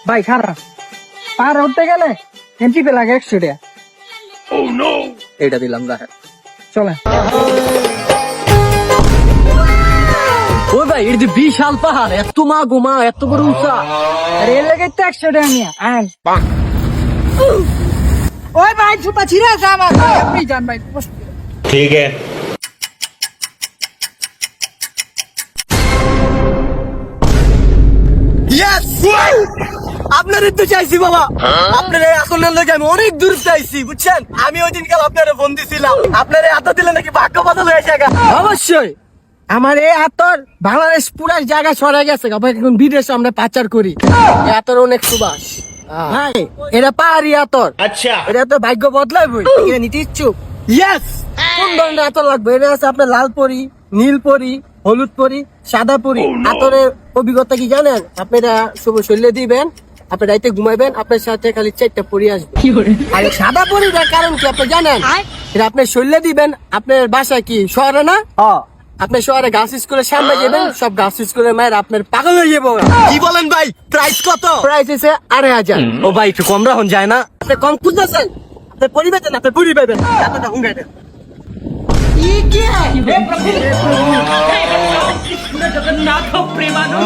ভাই খারাপ পার উঠতে গেলে এন্ট্রি ফি লাগে 100 টাকা। এটা দিলাম দেখেন। চলে ওই ভাই এটা যে বিশাল পাহাড়, এত মা গোমা, এত বড় উঁচা। রেল লেগে তো 100 টাকা নিয়ে আন। ওই ভাই জুতা ছিঁড়ে আছে আমার, ভাই আপনি যান ভাই। ठीक है। আপনারই তো চাইছি বাবা, আপনার আসলের লোক আমি অনেক দূর চাইছি বুঝছেন। আমি ওই দিন কাল আপনার ফোন দিছিলাম, আপনার এত দিলে নাকি ভাগ্য বদল হয়ে যায়। অবশ্যই আমার এই আতর বাংলাদেশ পুরা জায়গা ছড়াই গেছে, এখন বিদেশে আমরা পাচার করি। এই আতর অনেক সুবাস। ভাই এটা পাহাড়ি আতর, अच्छा। এটা তো ভাগ্য বদলাবই। এটা নিতে ইচ্ছুক? ইয়েস। কোন ধরনের আতর লাগবে? এটা আছে আপনার লাল পরি, নীল পরি, হলুদ পরি, সাদা পরি। আতরের অভিজ্ঞতা কি জানেন? আপনি এটা শুভ শরীরে দিবেন, আপনি রাইতে ঘুমাইবেন, আপনার সাথে খালি 4টা পরি আসবে। আর এই সাদা পরিটার কারণ কি আপনি জানেন? এটা আপনি শরীরে দিবেন। আপনার বাসা কি শহরে না? আপনি শহরে গাছ স্কুলের সামনে যাবেন, সব গাছ স্কুলের মায়ের আপনার পাগল হয়ে যাবো। কি বলেন ভাই, প্রাইস কত? প্রাইস হচ্ছে 2500। ও ভাই একটু কম রাখুন যায় না? আপনি কম খুঁজতেছেন, আপনি পরি পেতেন, আপনি পরি পাবেন। আপনার হুঙ্গাই দেন। जगन्नाथ प्रेमानंद